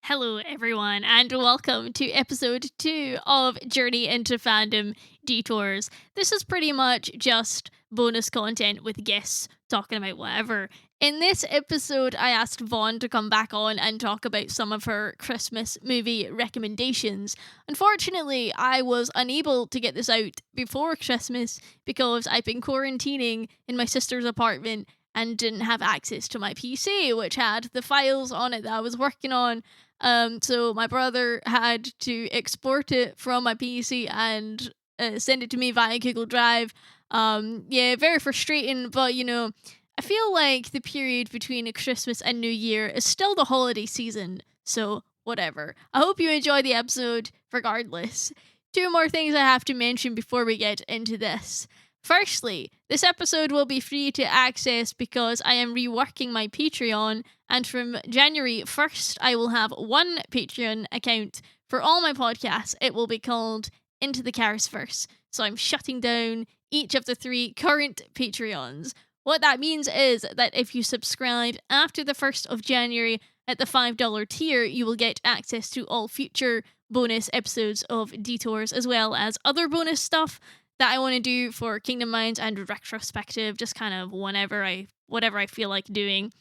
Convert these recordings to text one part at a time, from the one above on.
Hello, everyone, and welcome to episode 2 of Journey into Fandom Detours. This is pretty much just bonus content with guests talking about whatever. In this episode, I asked Vaughn to come back on and talk about some of her Christmas movie recommendations. Unfortunately, I was unable to get this out before Christmas because I've been quarantining in my sister's apartment and didn't have access to my PC, which had the files on it that I was working on. So my brother had to export it from my PC and send it to me via Google Drive. Very frustrating, but I feel like the period between Christmas and New Year is still the holiday season, so whatever. I hope you enjoy the episode regardless. Two more things I have to mention before we get into this. Firstly, this episode will be free to access because I am reworking my Patreon, and from January 1st, I will have one Patreon account for all my podcasts. It will be called Into the Chaosverse. So I'm shutting down each of the 3 current Patreons. What that means is that if you subscribe after the 1st of January at the $5 tier, you will get access to all future bonus episodes of Detours, as well as other bonus stuff that I want to do for Kingdom Minds and retrospective, just kind of whatever I feel like doing.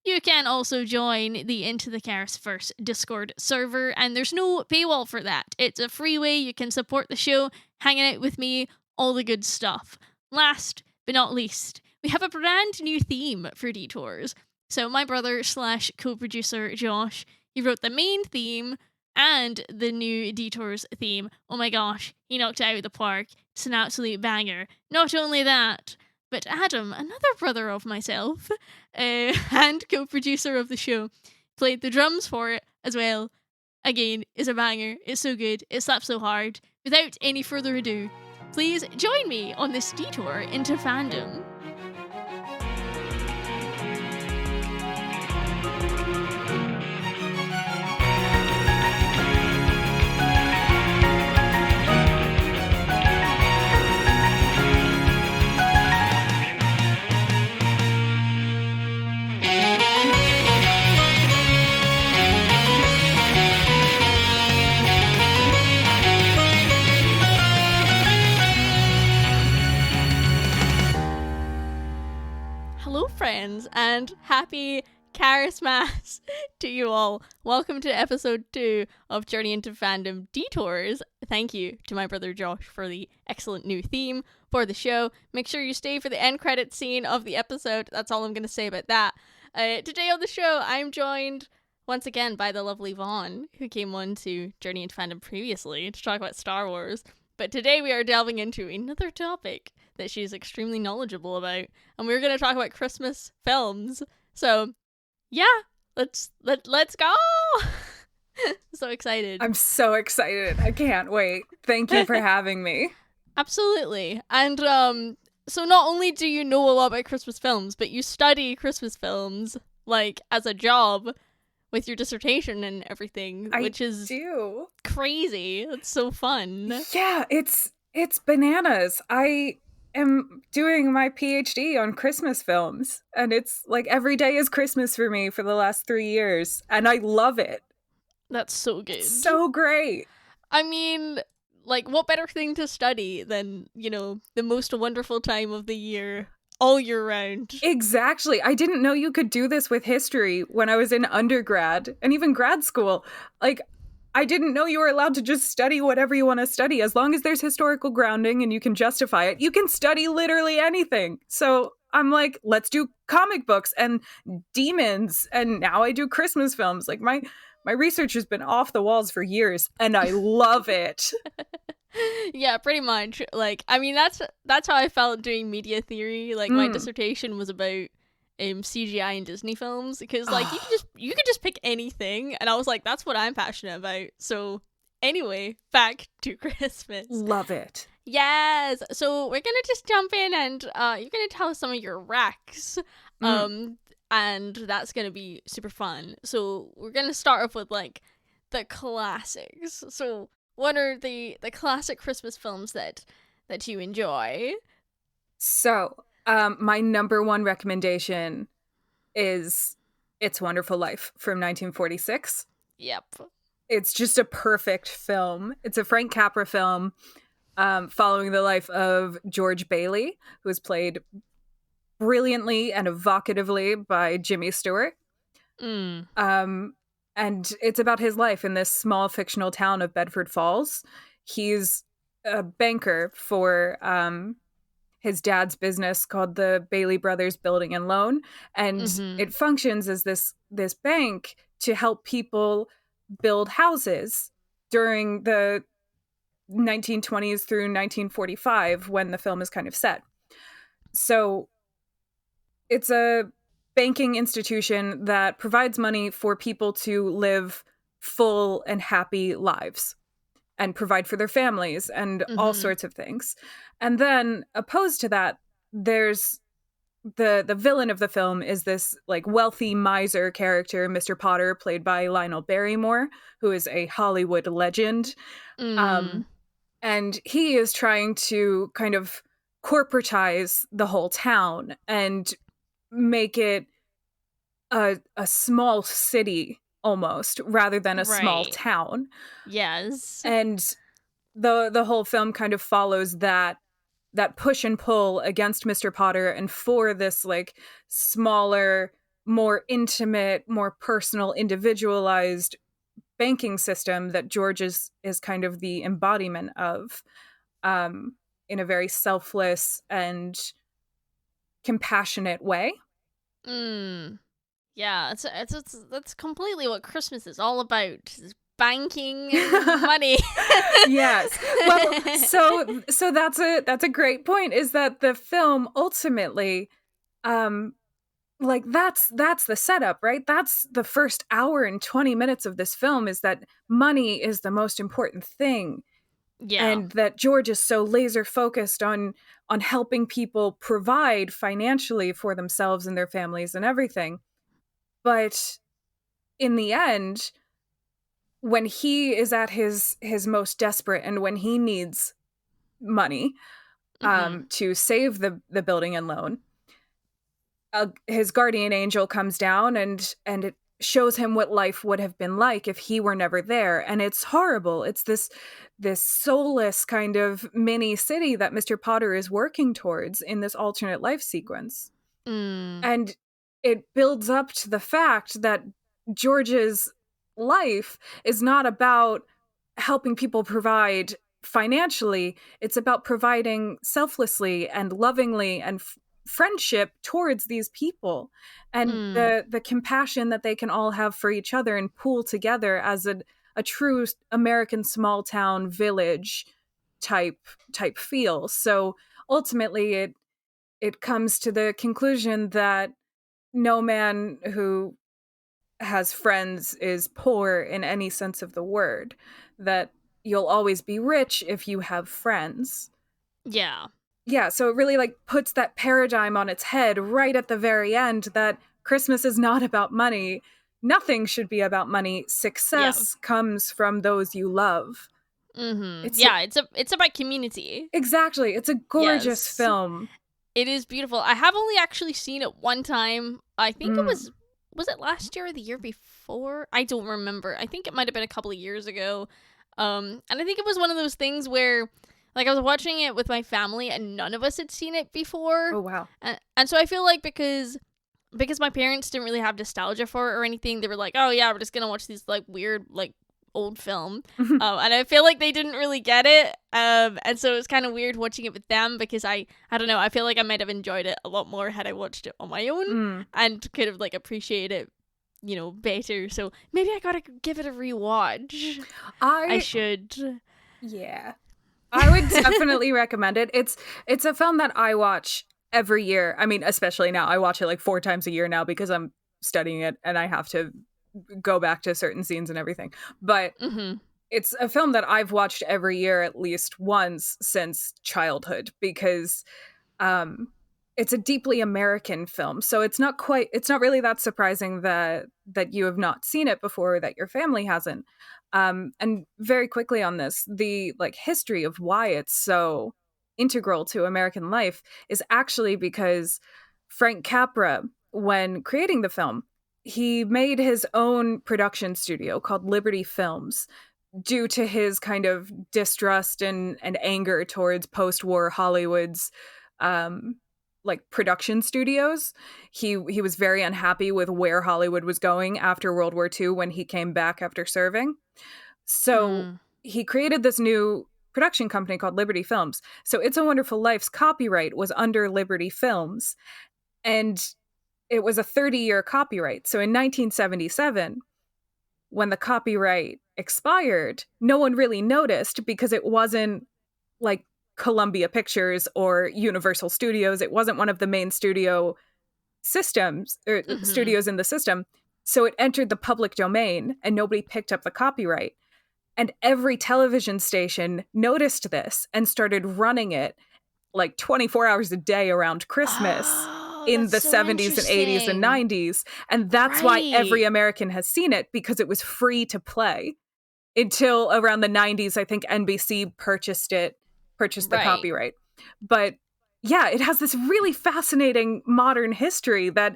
You can also join the Into the Chaosverse Discord server, and there's no paywall for that. It's a free way you can support the show, hanging out with me, all the good stuff. Last but not least, we have a brand new theme for Detours. So my brother / co-producer Josh, he wrote the main theme and the new Detours theme. Oh my gosh, he knocked it out of the park. It's an absolute banger. Not only that, but Adam, another brother of myself, and co-producer of the show, played the drums for it as well. Again, it's a banger. It's so good. It slaps so hard. Without any further ado, please join me on this detour into fandom. Friends, and happy Christmas to you all. Welcome to episode 2 of Journey into Fandom Detours. Thank you to my brother Josh for the excellent new theme for the show. Make sure you stay for the end credit scene of the episode. That's all I'm going to say about that. Today on the show, I'm joined once again by the lovely Vaughn, who came on to Journey into Fandom previously to talk about Star Wars. But today we are delving into another topic that she's extremely knowledgeable about, and we're going to talk about Christmas films. So, yeah, let's go. So excited. I'm so excited. I can't wait. Thank you for having me. Absolutely. And so not only do you know a lot about Christmas films, but you study Christmas films like as a job with your dissertation and everything, which is crazy. It's so fun. Yeah, it's bananas. I am doing my PhD on Christmas films, and it's like every day is Christmas for me for the last 3 years, and I love it. That's so good. It's so great. I mean, like, what better thing to study than, the most wonderful time of the year, all year round? Exactly. I didn't know you could do this with history when I was in undergrad and even grad school. Like, I didn't know you were allowed to just study whatever you want to study. As long as there's historical grounding and you can justify it, you can study literally anything. So I'm like, let's do comic books and demons. And now I do Christmas films. Like my research has been off the walls for years, and I love it. Yeah, pretty much. Like, I mean, that's how I felt doing media theory. Like, my dissertation was about CGI in Disney films, because like you could just pick anything, and I was like, that's what I'm passionate about. So anyway, back to Christmas. Love it. Yes. So we're gonna just jump in, and you're gonna tell us some of your recs. And that's gonna be super fun. So we're gonna start off with like the classics. So what are the classic Christmas films that you enjoy? So my number one recommendation is It's Wonderful Life from 1946. Yep. It's just a perfect film. It's a Frank Capra film following the life of George Bailey, who was played brilliantly and evocatively by Jimmy Stewart. Mm. And it's about his life in this small fictional town of Bedford Falls. He's a banker for his dad's business called the Bailey Brothers Building and Loan, and Mm-hmm. it functions as this bank to help people build houses during the 1920s through 1945 when the film is kind of set. So it's a banking institution that provides money for people to live full and happy lives and provide for their families and all Mm-hmm. sorts of things. And then opposed to that, there's the villain of the film is this like wealthy miser character, Mr. Potter, played by Lionel Barrymore, who is a Hollywood legend. Mm. Um, and he is trying to kind of corporatize the whole town and make it a small city almost rather than a small Right. town. Yes. And the whole film kind of follows that push and pull against Mr. Potter and for this like smaller, more intimate, more personal, individualized banking system that George is kind of the embodiment of, um, in a very selfless and compassionate way. Mm. Yeah, it's that's completely what Christmas is all about. Is banking and money. Yes. Well, so that's a great point, is that the film ultimately, um like that's the setup, right? That's the first hour and 20 minutes of this film, is that money is the most important thing, Yeah. and that George is so laser focused on helping people provide financially for themselves and their families and everything. But in the end, when he is at his most desperate and when he needs money Mm-hmm. to save the building and loan, his guardian angel comes down and it shows him what life would have been like if he were never there, and it's horrible. It's this soulless kind of mini city that Mr. Potter is working towards in this alternate life sequence. Mm. And it builds up to the fact that George's life is not about helping people provide financially, it's about providing selflessly and lovingly and friendship towards these people, and Mm. the compassion that they can all have for each other and pool together as a true American small town village type feel. So ultimately it comes to the conclusion that no man who has friends is poor in any sense of the word, that you'll always be rich if you have friends. Yeah. Yeah, so it really like puts that paradigm on its head right at the very end, that Christmas is not about money. Nothing should be about money. Yeah. Success comes from those you love. Mm-hmm. It's Yeah, it's about community. exactly. It's a gorgeous Yes. film. It is beautiful. I have only actually seen it one time. I think it Mm. was it last year or the year before? I don't remember. I think it might have been a couple of years ago. And I think it was one of those things where like I was watching it with my family and none of us had seen it before. Oh wow. And so I feel like because my parents didn't really have nostalgia for it or anything, they were like, "Oh yeah, we're just gonna watch these like weird like old film," and I feel like they didn't really get it, and so it was kind of weird watching it with them because I don't know, I feel like I might have enjoyed it a lot more had I watched it on my own Mm. and could have like appreciate it, better. So maybe I gotta give it a rewatch. I I should. Yeah. I would definitely recommend it. It's a film that I watch every year. I mean, especially now. I watch it like 4 times a year now because I'm studying it and I have to go back to certain scenes and everything. But Mm-hmm. it's a film that I've watched every year at least once since childhood, because um it's a deeply American film. So it's not really that surprising that you have not seen it before, or that your family hasn't. And very quickly on this, the like history of why it's so integral to American life is actually because Frank Capra, when creating the film, he made his own production studio called Liberty Films due to his kind of distrust and anger towards post-war Hollywood's like production studios. He was very unhappy with where Hollywood was going after World War II when he came back after serving. So he created this new production company called Liberty Films. So It's a Wonderful Life's copyright was under Liberty Films, and it was a 30-year copyright. So in 1977, when the copyright expired, no one really noticed because it wasn't like Columbia Pictures or Universal Studios. It wasn't one of the main studio systems or studios in the system. So it entered the public domain and nobody picked up the copyright. And every television station noticed this and started running it like 24 hours a day around Christmas in the 70s and 80s and 90s. And that's why every American has seen it, because it was free to play until around the 90s. I think NBC purchased the copyright. But yeah, it has this really fascinating modern history that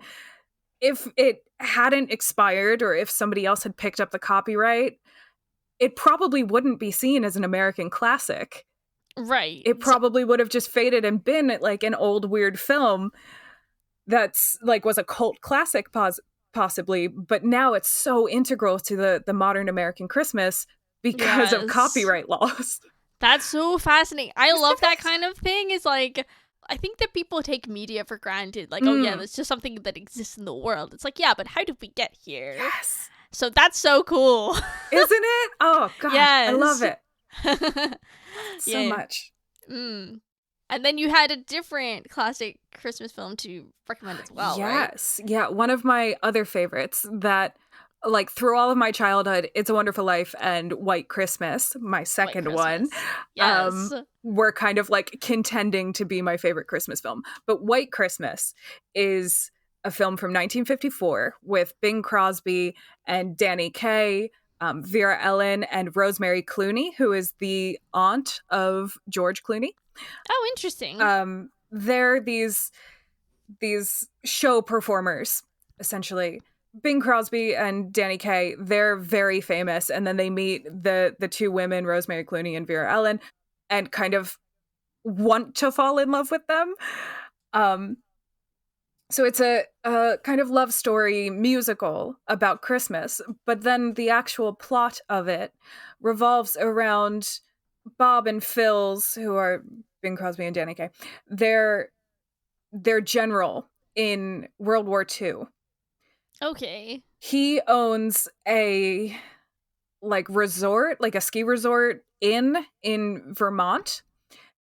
if it hadn't expired or if somebody else had picked up the copyright, it probably wouldn't be seen as an American classic. Right. It probably would have just faded and been like an old weird film that's like was a cult classic possibly, but now it's so integral to the modern American Christmas because of copyright laws. That's so fascinating. I love that kind of thing. It's like, I think that people take media for granted. Like, oh yeah, that's just something that exists in the world. It's like, yeah, but how did we get here? Yes. So that's so cool. Isn't it? Oh, God. Yes. I love it. So much. And then you had a different classic Christmas film to recommend as well, yes. Right? Yeah, one of my other favorites that, like, through all of my childhood, It's a Wonderful Life and White Christmas, my second one, were kind of, like, contending to be my favorite Christmas film. But White Christmas is a film from 1954 with Bing Crosby and Danny Kaye, Vera Ellen, and Rosemary Clooney, who is the aunt of George Clooney. Oh, interesting. They're these show performers, essentially. Bing Crosby and Danny Kaye, they're very famous, and then they meet the two women, Rosemary Clooney and Vera Ellen, and kind of want to fall in love with them. So it's a kind of love story musical about Christmas, but then the actual plot of it revolves around Bob and Phil's, who are Bing Crosby and Danny Kaye. They're general in World War II. Okay. He owns a resort, like a ski resort in Vermont.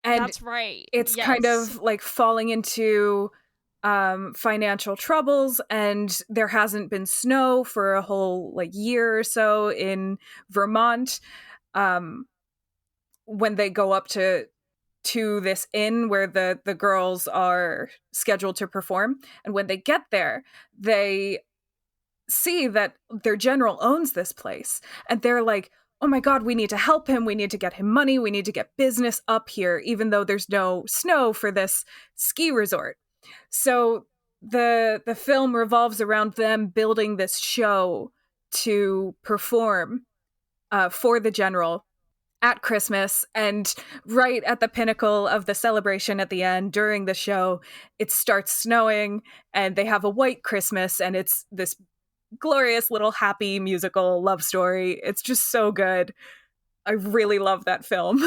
And that's right. It's kind of like falling into financial troubles, and there hasn't been snow for a whole year or so in Vermont. When they go up to this inn where the girls are scheduled to perform, and when they get there, they see that their general owns this place, and they're like, oh my God, we need to help him, we need to get him money, we need to get business up here, even though there's no snow for this ski resort. So the film revolves around them building this show to perform for the general at Christmas, and right at the pinnacle of the celebration at the end, during the show, it starts snowing, and they have a white Christmas, and it's this glorious little happy musical love story. It's just so good. I really love that film.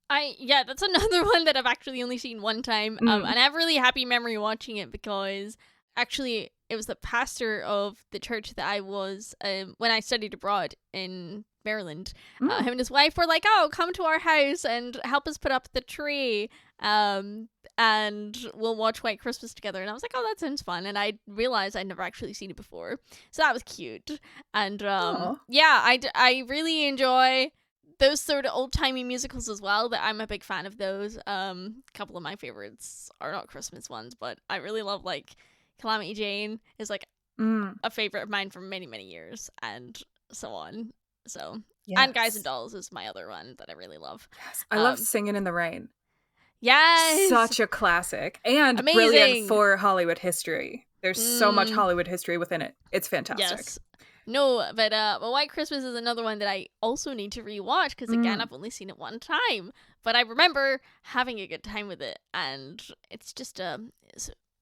That's another one that I've actually only seen one time, and I have a really happy memory watching it, because actually it was the pastor of the church that I was when I studied abroad in Maryland. Him and his wife were like, oh, come to our house and help us put up the tree, and we'll watch White Christmas together. And I was like, oh, that sounds fun. And I realized I'd never actually seen it before, so that was cute. And I really enjoy those sort of old-timey musicals as well, that I'm a big fan of those. A couple of my favorites are not Christmas ones, but I really love, like, Calamity Jane is like a favorite of mine for many, many years, and so on. So, and Guys and Dolls is my other one that I really love. Yes. I love Singin' in the Rain. Yes! Such a classic, and amazing. Brilliant for Hollywood history. There's so much Mm, Hollywood history within it. It's fantastic. yes. No, but White Christmas is another one that I also need to rewatch because again Mm. I've only seen it one time, but I remember having a good time with it, and it's just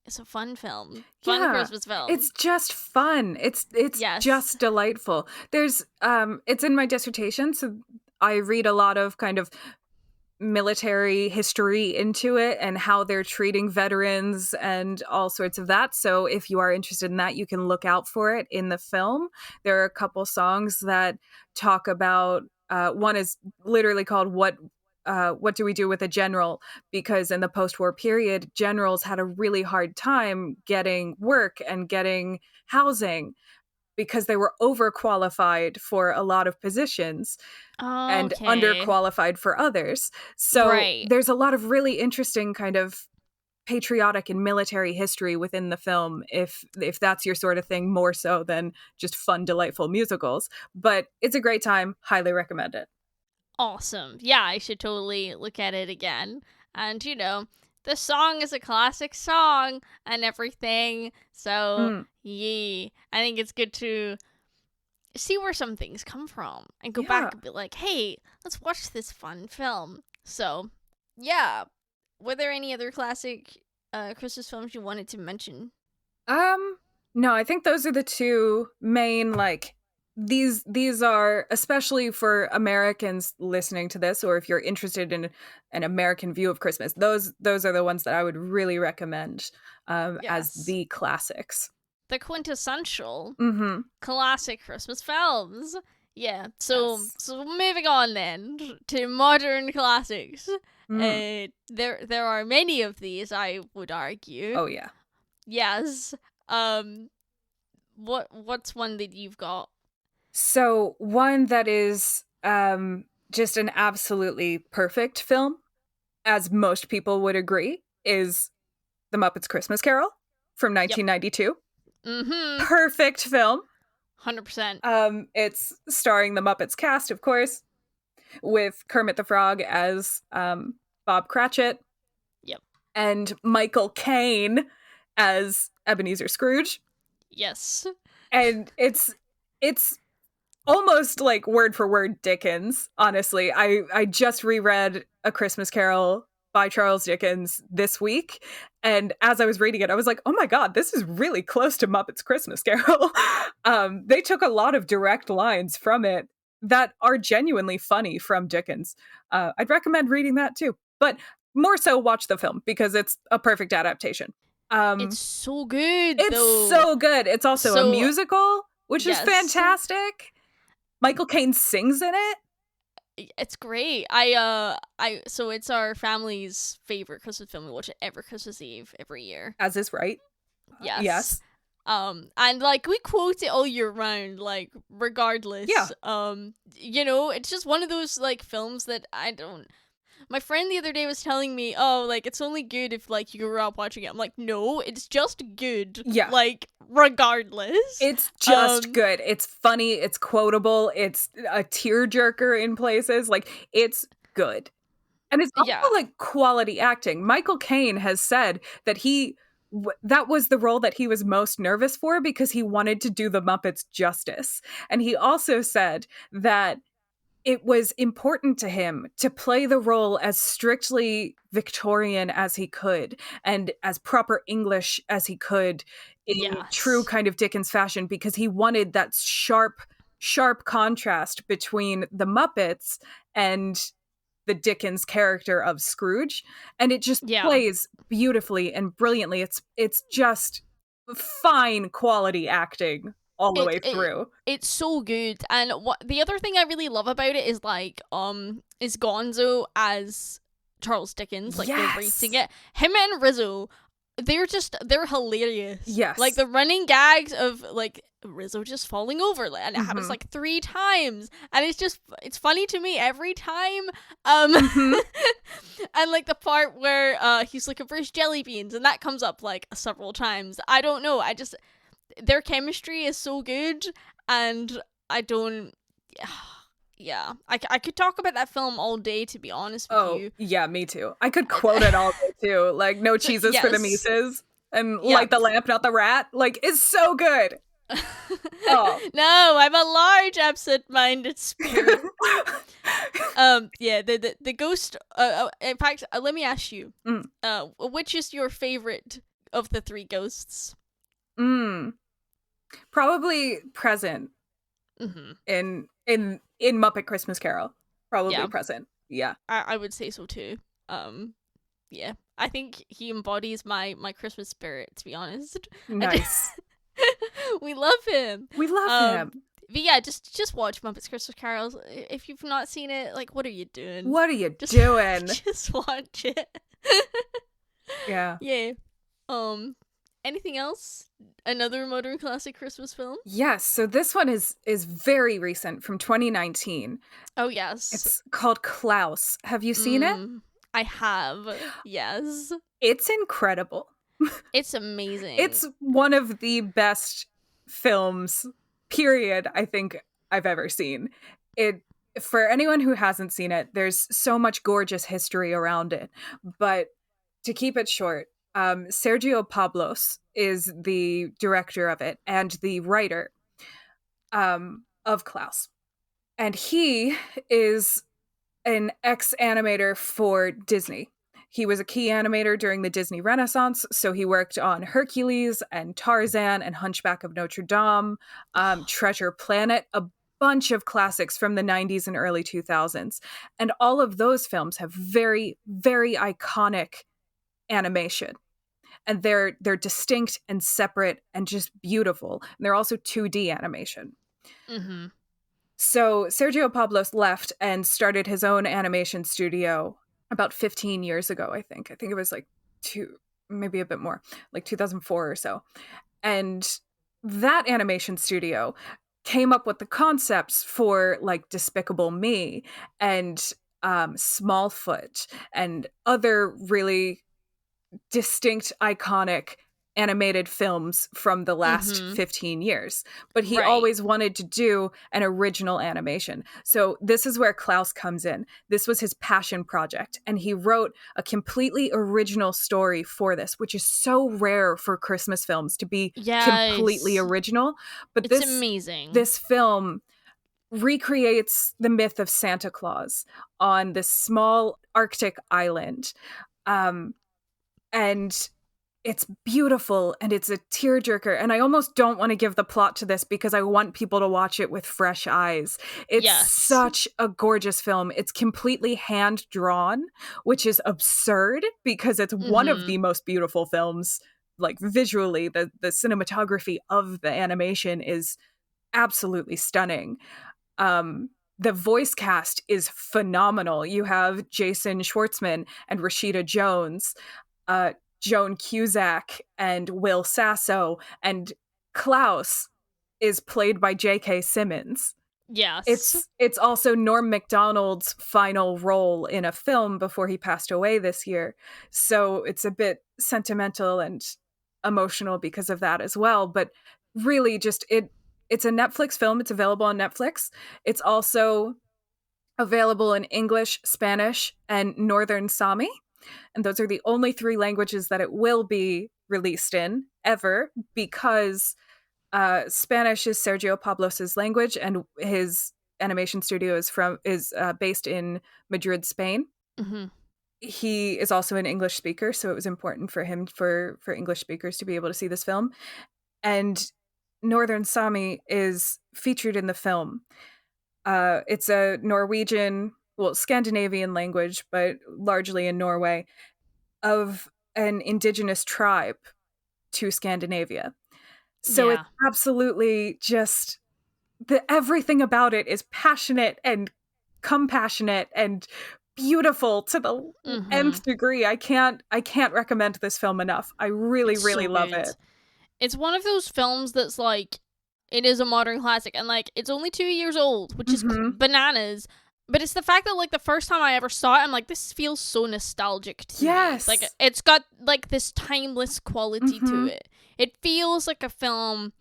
it's a fun film, fun Yeah, Christmas film. it's just fun. It's Yes. just delightful. There's it's in my dissertation, so I read a lot of kind of military history into it and how they're treating veterans and all sorts of that. So if you are interested in that, you can look out for it in the film. There are a couple songs that talk about one is literally called what do we do with a general? Because in the post-war period, generals had a really hard time getting work and getting housing because they were overqualified for a lot of positions and Okay. underqualified for others. So Right. there's a lot of really interesting kind of patriotic and military history within the film if that's your sort of thing more so than just fun delightful musicals. But it's a great time, highly recommend it. Awesome. Yeah, I should totally look at it again. And the song is a classic song and everything. So, Mm, yeah, I think it's good to see where some things come from and go yeah. back and be like, hey, let's watch this fun film. So, yeah. Were there any other classic Christmas films you wanted to mention? Um, no, I think those are the two main like these are especially for Americans listening to this, or if you're interested in an American view of Christmas, those are the ones that I would really recommend as Yes. the classics. The quintessential Mm-hmm. classic Christmas films. Yeah. So Yes. so moving on then to modern classics. Mm. There are many of these, I would argue. Oh yeah. Yes. Um what's one that you've got? So one that is just an absolutely perfect film, as most people would agree, is The Muppets Christmas Carol from Yep. 1992. Mhm. Perfect film. 100%. It's starring the Muppets cast, of course, with Kermit the Frog as Bob Cratchit Yep. and Michael Caine as Ebenezer Scrooge. Yes. And it's almost like word for word Dickens, honestly. I just reread A Christmas Carol by Charles Dickens this week, and as I was reading it I was like, oh my god, this is really close to Muppets Christmas Carol. They took a lot of direct lines from it that are genuinely funny from Dickens. I'd recommend reading that too, but more so watch the film because it's a perfect adaptation. It's um so good it's though. so good. It's also a So, musical, which is yes. fantastic. Michael Caine sings in it. It's great. I so it's our family's favorite Christmas film. We watch it every Christmas Eve every year. As is right. Yes. Yes. And like we quote it all year round, like Yeah. regardless. It's just one of those like films that I don't. My friend the other day was telling me, oh, like it's only good if like you grew up watching it. I'm like, no, it's just good. Yeah. Like regardless. It's just Um, good. It's funny. It's quotable. It's a tearjerker in places. Like, it's good. And it's yeah, also like quality acting. Michael Caine has said that that was the role that he was most nervous for because he wanted to do the Muppets justice. And he also said that it was important to him to play the role as strictly Victorian as he could and as proper English as he could in true yes, kind of Dickens fashion because he wanted that sharp contrast between the Muppets and the Dickens character of Scrooge, and it just yeah. plays beautifully and brilliantly. It's just fine quality acting all the it way it through. it's so good. And what the other thing I really love about it is like is Gonzo as Charles Dickens, like narrating Yes. it. Him and Rizzo, they're hilarious. Like Yes. the running gags of like Rizzo just falling over, and it happens Mhm. like 3 times, and it's funny to me every time. Mhm. And like the part where he's looking for his jelly beans, and that comes up like several times. I don't know. I just their chemistry is so good, and I don't. Yeah, I could talk about that film all day, to be honest with Oh, you. yeah, me too. I could quote it all day too. Like, no So cheeses for the yes, Mises. and Yep. light the lamp, not the rat. Like, it's so good. Oh. No, I'm a large absent-minded spirit. Yeah, the ghost. In fact, let me ask you. Which is your favorite of the three ghosts? Probably Present. In Muppet Christmas Carol. Probably Present. Yeah. I would say so too. Yeah. I think he embodies my Christmas spirit, to be honest. Nice. We love him. We love him. But yeah, just watch Muppets Christmas Carols. If you've not seen it, like, what are you doing? What are you doing? Just watch it. Yeah. Yeah. Anything else? Another modern classic Christmas film? Yes. So this one is very recent, from 2019. Oh yes. It's called Klaus. Have you seen it? I have. Yes. It's incredible. It's amazing. It's one of the best films, period, I think I've ever seen. For anyone who hasn't seen it, there's so much gorgeous history around it. But to keep it short, Sergio Pablos is the director of it and the writer of Klaus. And he is an ex-animator for Disney. He was a key animator during the Disney Renaissance, so he worked on Hercules and Tarzan and Hunchback of Notre Dame, Treasure Planet, a bunch of classics from the 90s and early 2000s. And all of those films have very, very iconic animation. And they're distinct and separate and just beautiful. And they're also 2D animation. So Sergio Pablos left and started his own animation studio about 15 years ago, I think. I think it was like maybe a bit more, like 2004 or so. And that animation studio came up with the concepts for like Despicable Me and Smallfoot and other really distinct, iconic animated films from the last 15 years. But he always wanted to do an original animation. So this is where Klaus comes in. This was his passion project. And he wrote a completely original story for this, which is so rare for Christmas films to be completely original. But it's amazing. This film recreates the myth of Santa Claus on this small Arctic island. And it's beautiful and it's a tearjerker. And I almost don't want to give the plot to this because I want people to watch it with fresh eyes. It's such a gorgeous film. It's completely hand drawn, which is absurd because it's one of the most beautiful films. Like visually, the cinematography of the animation is absolutely stunning. The voice cast is phenomenal. You have Jason Schwartzman and Rashida Jones, Joan Cusack and Will Sasso, and Klaus is played by J.K. Simmons. Yes. It's also Norm Macdonald's final role in a film before he passed away this year. So it's a bit sentimental and emotional because of that as well. But really just it's a Netflix film. It's available on Netflix. It's also available in English, Spanish, and Northern Sami. And those are the only 3 languages that it will be released in ever, because Spanish is Sergio Pablos' language, and his animation studio is based in Madrid, Spain. He is also an English speaker, so it was important for him for English speakers to be able to see this film. And Northern Sami is featured in the film. It's a Norwegian, Scandinavian language, but largely in Norway, of an indigenous tribe to Scandinavia. So it's absolutely just everything about it is passionate and compassionate and beautiful to the nth degree. I can't recommend this film enough. I really love it. It's one of those films that's like, it is a modern classic, and like it's only 2 years old, which is bananas. But it's the fact that like the first time I ever saw it, I'm like, this feels so nostalgic to me. Like it's got like this timeless quality to it. It feels like a film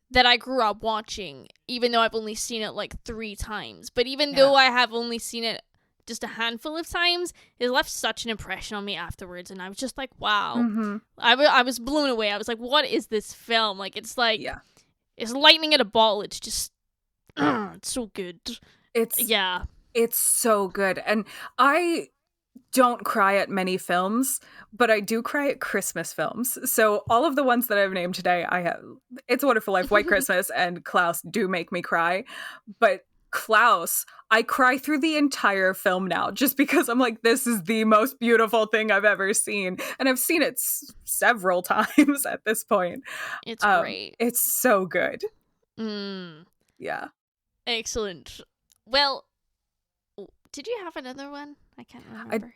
that I grew up watching, even though I've only seen it like 3 times. But even though I have only seen it just a handful of times, it left such an impression on me afterwards, and I was just like, wow. Mm-hmm. I was blown away. I was like, what is this film? Like, it's like, Yeah. it's lightning in a bottle. It's just, it's so good. It's so good. And I don't cry at many films, but I do cry at Christmas films. So all of the ones that I've named today, I have It's a Wonderful Life, White Christmas, and Klaus do make me cry. But Klaus, I cry through the entire film now just because I'm like, this is the most beautiful thing I've ever seen. And I've seen it several times at this point. It's great. It's so good. Yeah. Excellent. Well, did you have another one? I can't remember.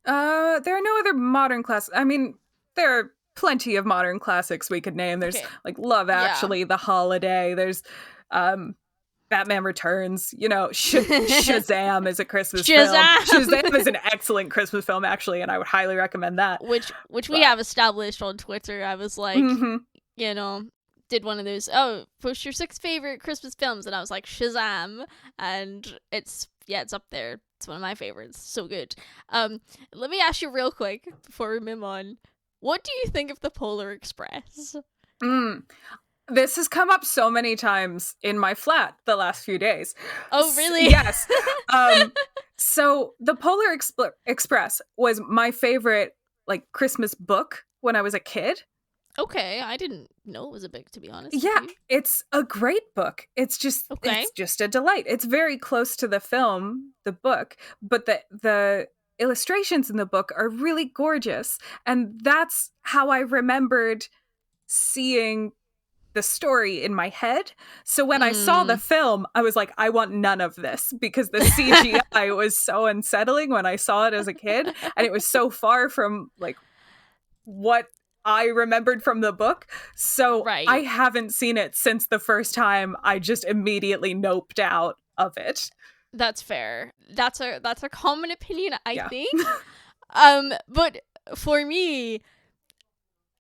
There are no other modern classics. I mean, there are plenty of modern classics we could name. There's like Love Actually, The Holiday. There's Batman Returns. You know, Shazam is a Christmas film. Shazam is an excellent Christmas film, actually, and I would highly recommend that. Which we have established on Twitter. I was like, you know, did one of those, post your 6 favorite Christmas films, and I was like, Shazam, and it's up there. It's one of my favorites. So good. Let me ask you real quick before we move on. What do you think of the Polar Express? This has come up so many times in my flat the last few days. Oh, really? Yes. So the Polar Express was my favorite like Christmas book when I was a kid. Okay, I didn't know it was a book, to be honest. Yeah, it's a great book. It's just a delight. It's very close to the film, the book, but the illustrations in the book are really gorgeous. And that's how I remembered seeing the story in my head. So when I saw the film, I was like, I want none of this, because the CGI was so unsettling when I saw it as a kid, and it was so far from like what I remembered from the book. So I haven't seen it since the first time. I just immediately noped out of it. That's fair. That's a common opinion, I think. But for me,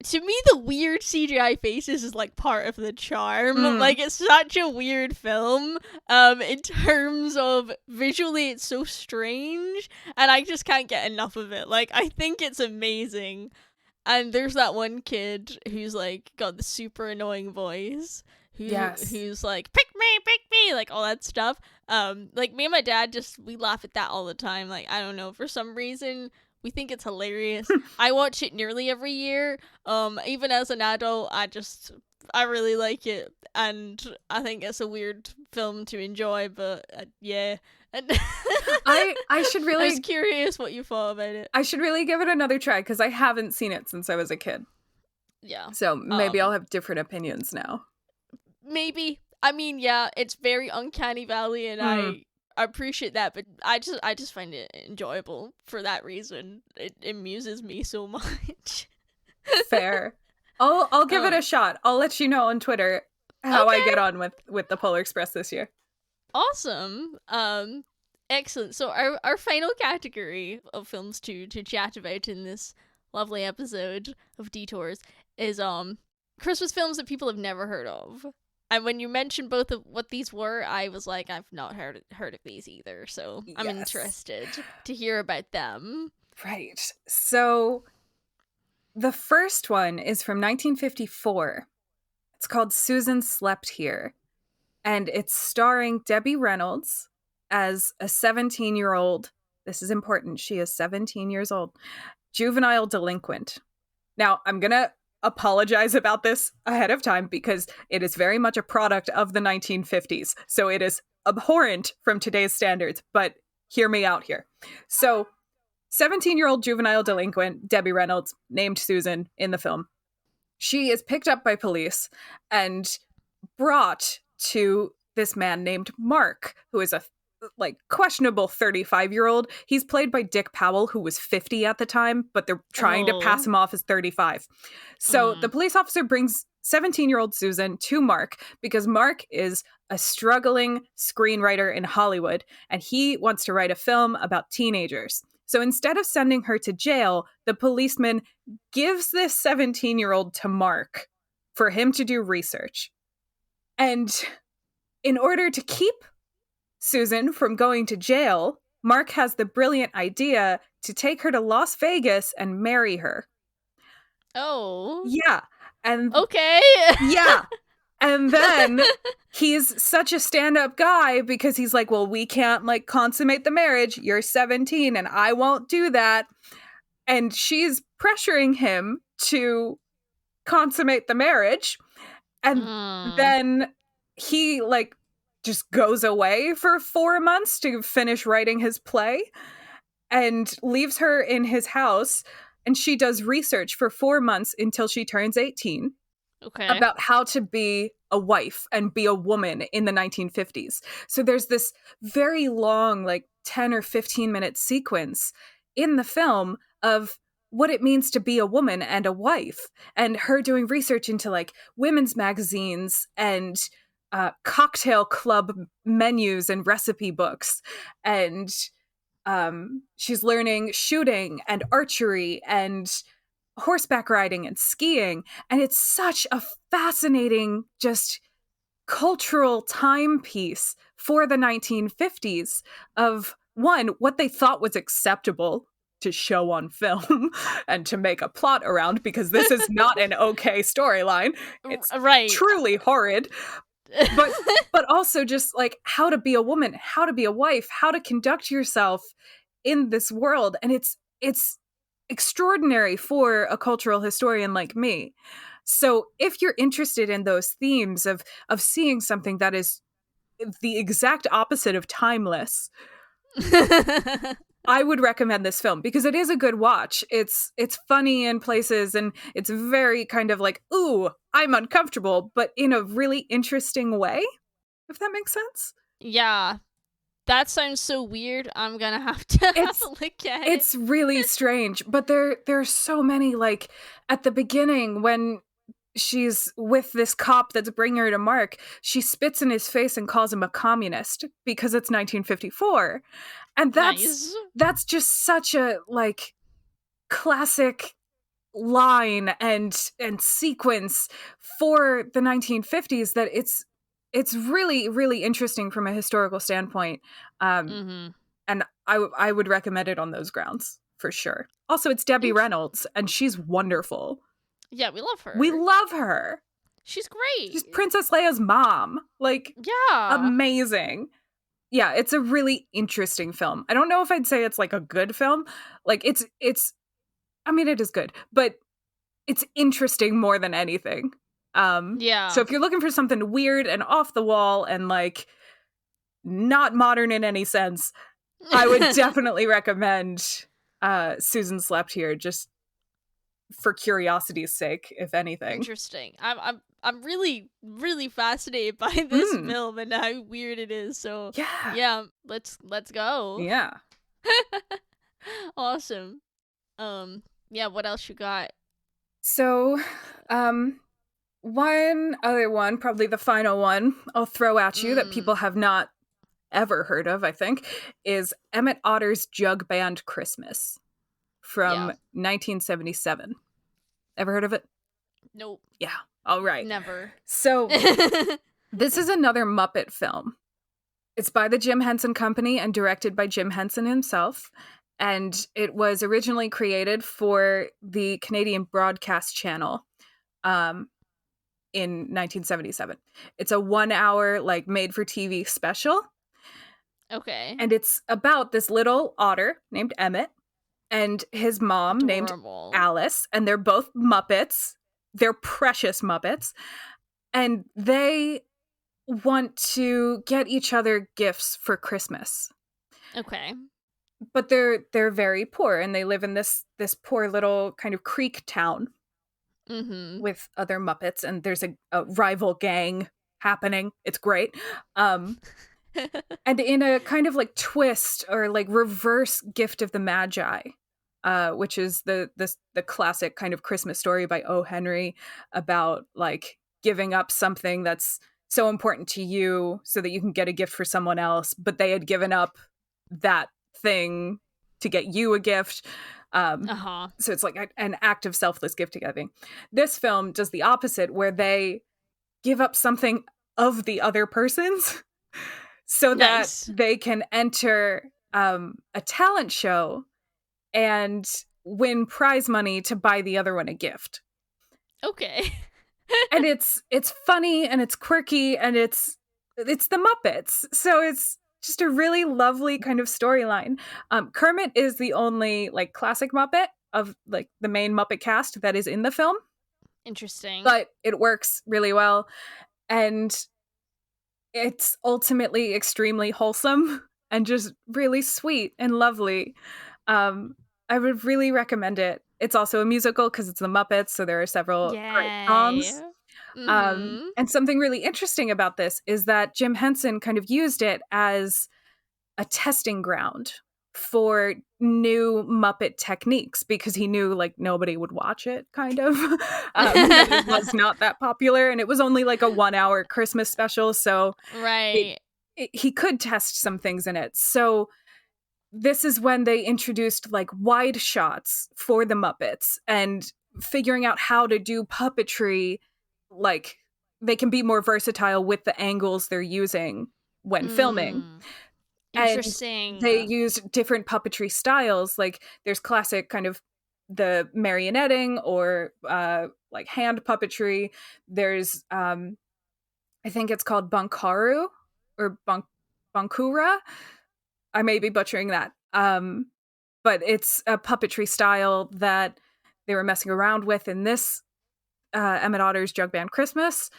to me, the weird CGI faces is like part of the charm. Like, it's such a weird film. In terms of visually, it's so strange, and I just can't get enough of it. Like, I think it's amazing. And there's that one kid who's like got the super annoying voice, who's like, pick me, like all that stuff. Like me and my dad we laugh at that all the time. Like, I don't know, for some reason we think it's hilarious. I watch it nearly every year. Even as an adult, I really like it, and I think it's a weird film to enjoy. But yeah. I should really. I was curious what you thought about it. I should really give it another try, because I haven't seen it since I was a kid. Yeah. So maybe I'll have different opinions now. Maybe. I mean, yeah, it's very Uncanny Valley, and I appreciate that, but I just find it enjoyable for that reason. It amuses me so much. Fair. I'll give it a shot. I'll let you know on Twitter how I get on with the Polar Express this year. Awesome. Excellent. So our final category of films to chat about in this lovely episode of Detours is Christmas films that people have never heard of. And when you mentioned both of what these were, I was like, I've not heard of these either. So I'm interested to hear about them. Right. So the first one is from 1954. It's called Susan Slept Here. And it's starring Debbie Reynolds as a 17-year-old. This is important. She is 17 years old. Juvenile delinquent. Now, I'm going to apologize about this ahead of time, because it is very much a product of the 1950s. So it is abhorrent from today's standards, but hear me out here. So 17-year-old juvenile delinquent Debbie Reynolds, named Susan in the film. She is picked up by police and brought to this man named Mark, who is a questionable 35-year-old. He's played by Dick Powell, who was 50 at the time, but they're trying to pass him off as 35. So the police officer brings 17-year-old Susan to Mark because Mark is a struggling screenwriter in Hollywood, and he wants to write a film about teenagers. So instead of sending her to jail, the policeman gives this 17-year-old to Mark for him to do research. And in order to keep Susan from going to jail, Mark has the brilliant idea to take her to Las Vegas and marry her. Oh. Yeah. And okay. yeah. And then he's such a stand-up guy because he's like, well, we can't like consummate the marriage. You're 17 and I won't do that. And she's pressuring him to consummate the marriage. And then he like just goes away for 4 months to finish writing his play and leaves her in his house. And she does research for 4 months until she turns 18 about how to be a wife and be a woman in the 1950s. So there's this very long, like 10 or 15 minute sequence in the film of what it means to be a woman and a wife, and her doing research into like women's magazines and cocktail club menus and recipe books. And she's learning shooting and archery and horseback riding and skiing. And it's such a fascinating, just cultural timepiece for the 1950s of one, what they thought was acceptable to show on film and to make a plot around, because this is not an okay storyline. It's truly horrid. But also just like how to be a woman, how to be a wife, how to conduct yourself in this world. And it's extraordinary for a cultural historian like me. So if you're interested in those themes of seeing something that is the exact opposite of timeless, I would recommend this film because it is a good watch. It's funny in places and it's very kind of like, ooh, I'm uncomfortable, but in a really interesting way, if that makes sense. Yeah. That sounds so weird. I'm gonna have to look at it. It's really strange, but there's so many, like at the beginning when she's with this cop that's bringing her to Mark, she spits in his face and calls him a communist because it's 1954. And that's just such a like classic line and sequence for the 1950s that it's really, really interesting from a historical standpoint. And I would recommend it on those grounds for sure. Also, it's Debbie Reynolds and she's wonderful. Yeah, we love her. We love her. She's great. She's Princess Leia's mom. Like, yeah. Amazing. Yeah, it's a really interesting film. I don't know if I'd say it's like a good film. Like it's I mean, it is good, but it's interesting more than anything. Yeah. So if you're looking for something weird and off the wall and like not modern in any sense, I would definitely recommend Susan Slept Here, just for curiosity's sake, if anything. Interesting. I'm really, really fascinated by this film and how weird it is. So yeah, let's go. Yeah. Awesome. Yeah, what else you got? So, one other one, probably the final one I'll throw at you that people have not ever heard of, I think, is Emmett Otter's Jug Band Christmas from 1977. Ever heard of it? Nope. Yeah. All right. Never. So this is another Muppet film. It's by the Jim Henson Company and directed by Jim Henson himself. And it was originally created for the Canadian Broadcast Channel in 1977. It's a 1 hour, like, made-for-TV special. Okay. And it's about this little otter named Emmett and his mom named Alice. And they're both Muppets. They're precious Muppets. And they want to get each other gifts for Christmas. Okay. But they're very poor, and they live in this poor little kind of creek town with other Muppets, and there's a rival gang happening. It's great. And in a kind of like twist or like reverse Gift of the Magi, which is the classic kind of Christmas story by O. Henry about like giving up something that's so important to you so that you can get a gift for someone else, but they had given up that thing to get you a gift. So it's like an act of selfless gift giving. This film does the opposite, where they give up something of the other person's so that they can enter a talent show and win prize money to buy the other one a gift. Okay. And it's funny and it's quirky and it's the Muppets. So it's just a really lovely kind of storyline. Kermit is the only like classic Muppet of like the main Muppet cast that is in the film, Interesting. but it works really well. And it's ultimately extremely wholesome and just really sweet and lovely. I would really recommend it. It's also a musical because it's the Muppets, so there are several great Yay. songs. Mm-hmm. And something really interesting about this is that Jim Henson kind of used it as a testing ground for new Muppet techniques because he knew like nobody would watch it, kind of. It was not that popular, and it was only like a 1-hour Christmas special, so Right. he could test some things in it. So this is when they introduced like wide shots for the Muppets and figuring out how to do puppetry. Like they can be more versatile with the angles they're using when filming. And Interesting. they use different puppetry styles. Like there's classic kind of the marionetting or like hand puppetry. There's I think it's called Bankaru or Bankura. I may be butchering that. But it's a puppetry style that they were messing around with in this Emmett Otter's Jug Band Christmas.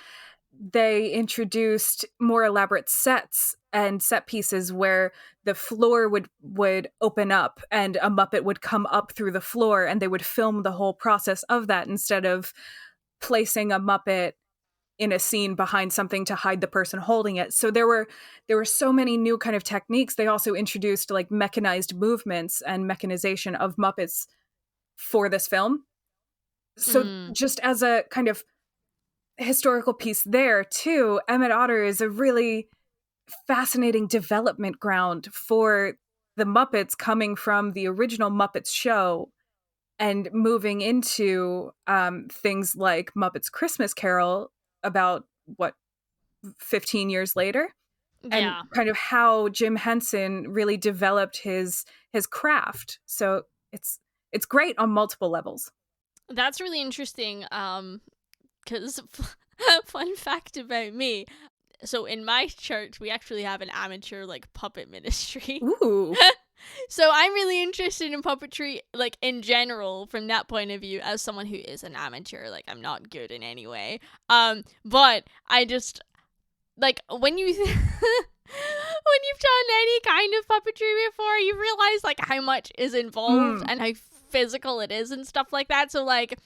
They introduced more elaborate sets and set pieces where the floor would open up and a Muppet would come up through the floor, and they would film the whole process of that instead of placing a Muppet in a scene behind something to hide the person holding it. So there were so many new kind of techniques. They also introduced like mechanized movements and mechanization of Muppets for this film. So just as a kind of historical piece there too, Emmett Otter is a really fascinating development ground for the Muppets, coming from the original Muppets show and moving into things like Muppets Christmas Carol about 15 years later, and Yeah. kind of how Jim Henson really developed his craft. So it's great on multiple levels. That's really interesting. Because fun fact about me. So in my church, we actually have an amateur like puppet ministry. Ooh. So I'm really interested in puppetry, like in general, from that point of view, as someone who is an amateur. Like I'm not good in any way. But I just like when you when you've done any kind of puppetry before, you realize like how much is involved and how physical it is and stuff like that. So like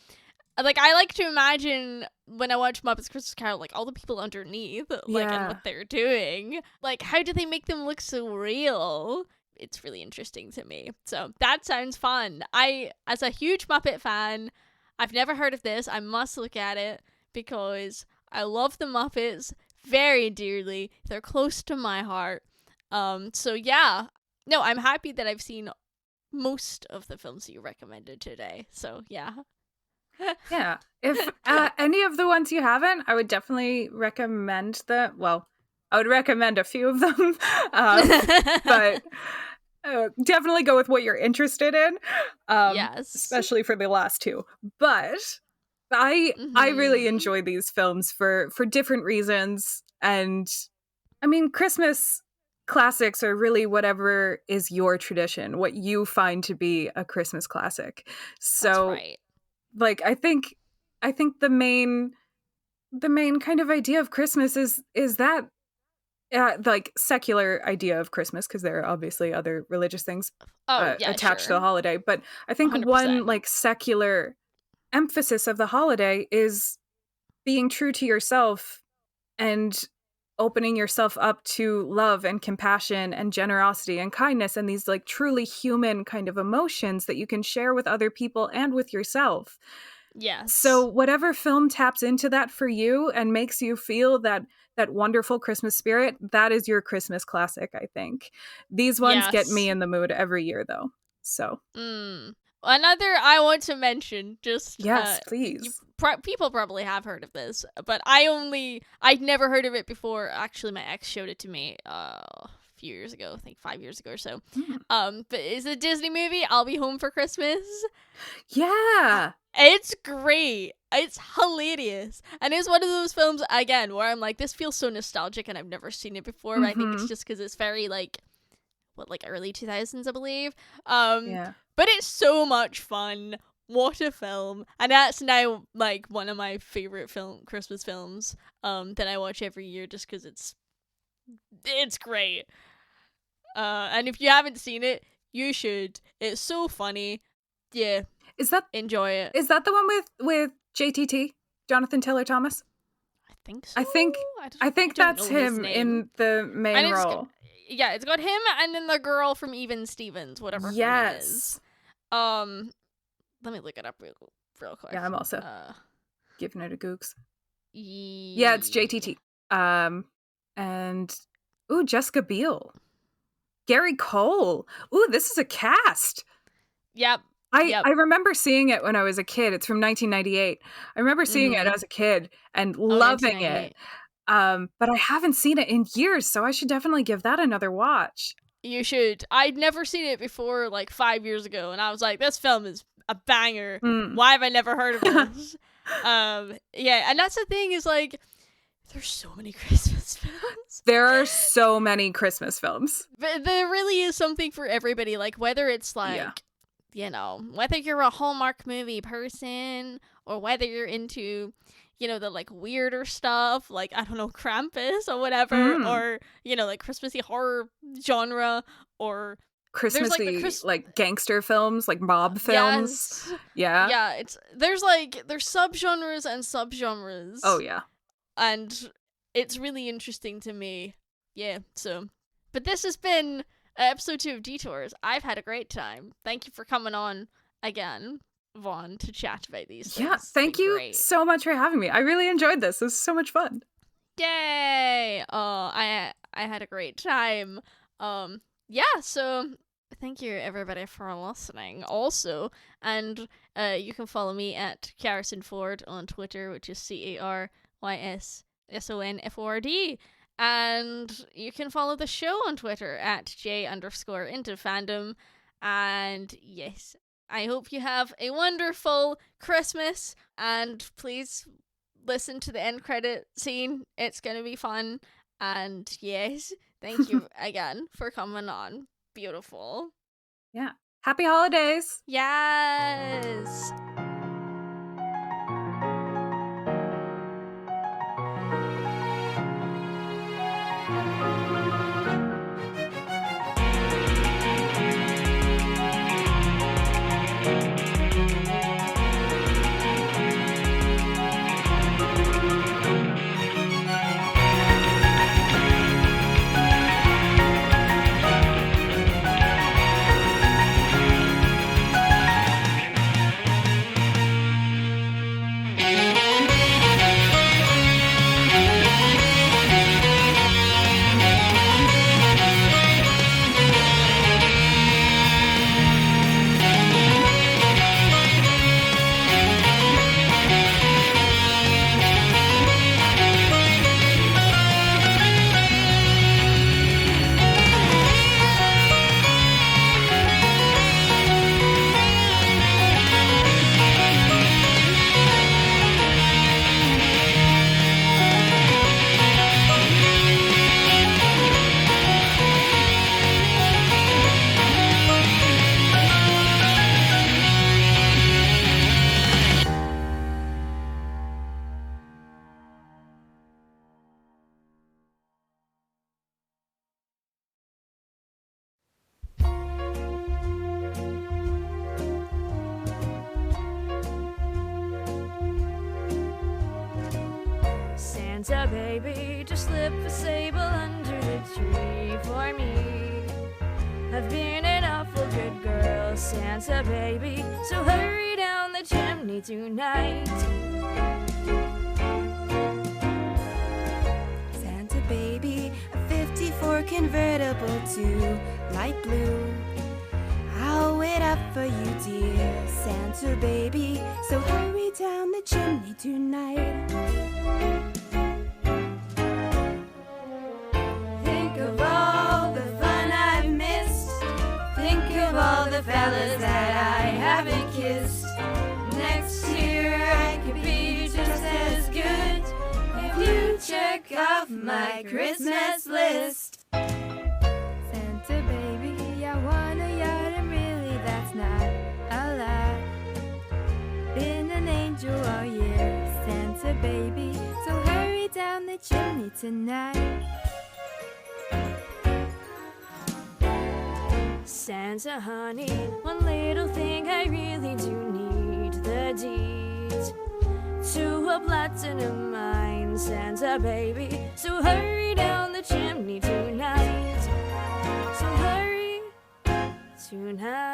I like to imagine when I watch Muppets Christmas Carol, like all the people underneath, like and what they're doing. Like how do they make them look so real? It's really interesting to me. So that sounds fun. As a huge Muppet fan, I've never heard of this. I must look at it because I love the Muppets very dearly. They're close to my heart. So yeah. No, I'm happy that I've seen most of the films you recommended today. So yeah. Yeah. If any of the ones you haven't, I would definitely recommend I would recommend a few of them. But definitely go with what you're interested in. Yes. Especially for the last two. But I really enjoy these films for different reasons. And I mean, Christmas classics are really whatever is your tradition, what you find to be a Christmas classic. So that's right. Like I think the main kind of idea of Christmas is that like secular idea of Christmas, because there are obviously other religious things attached to the holiday, but I think 100%. one like secular emphasis of the holiday is being true to yourself and opening yourself up to love and compassion and generosity and kindness and these like truly human kind of emotions that you can share with other people and with yourself. Yes. So whatever film taps into that for you and makes you feel that wonderful Christmas spirit, that is your Christmas classic, I think. These ones get me in the mood every year, though. So. Another I want to mention, just yes, please. People probably have heard of this, but I'd never heard of it before. Actually, my ex showed it to me a few years ago, I think 5 years ago or so. Mm. But it's a Disney movie, I'll Be Home for Christmas. Yeah. It's great. It's hilarious. And it's one of those films, again, where I'm like, this feels so nostalgic and I've never seen it before. But I think it's just because it's very, like, early 2000s, I believe. Yeah. But it's so much fun. What a film. And that's now, like, one of my favorite Christmas films that I watch every year just because it's great. And if you haven't seen it, you should. It's so funny. Yeah. Enjoy it. Is that the one with JTT, Jonathan Taylor Thomas? I think so. I think that's him in the main role. It's got him and then the girl from Even Stevens, whatever her name is. Let me look it up real quick. Yeah, I'm also giving it a googs. Yeah, it's JTT. And Jessica Biel, Gary Cole. This is a cast. Yep. I remember seeing it when I was a kid. It's from 1998. I remember seeing it as a kid and loving it. But I haven't seen it in years, so I should definitely give that another watch. You should. I'd never seen it before, like 5 years ago, and I was like, this film is a banger. Why have I never heard of this? Yeah, and that's the thing is, like, there's so many Christmas films. There are so many Christmas films. But there really is something for everybody, like, whether it's, like, you know, whether you're a Hallmark movie person, or whether you're into, you know, the, like, weirder stuff, like, I don't know, Krampus or whatever, or, you know, like, Christmassy horror genre, or Christmassy, like gangster films, like mob films. Yes. Yeah, there's subgenres and subgenres. Oh, yeah. And it's really interesting to me. Yeah, so. But this has been episode 2 of Detours. I've had a great time. Thank you for coming on again, Vaughn, to chat about these things. Yeah, thank you so much for having me. I really enjoyed this. This was so much fun. Yay! Oh, I had a great time. Yeah, so thank you everybody for listening also, and you can follow me at Carson Ford on Twitter, which is CARYSSONFORD, and you can follow the show on Twitter at J_into_fandom. And yes, I hope you have a wonderful Christmas, and please listen to the end credit scene. It's gonna be fun. And yes, thank you again for coming on. Beautiful. Yeah. Happy holidays. Yes. Santa baby, just slip a sable under the tree for me. I've been an awful good girl, Santa baby, so hurry down the chimney tonight. Santa baby, a 54 convertible to light blue. I'll wait up for you, dear Santa baby, so hurry down the chimney tonight. Think of all the the fellas that I haven't kissed. Next year I could be just as good if you check off my Christmas list. Santa baby, I want a yacht, and really that's not a lot. Been an angel all year, Santa baby, so hurry down the chimney tonight. Santa honey, one little thing I really do need, the deed to a platinum mine, Santa baby, so hurry down the chimney tonight. So hurry tonight.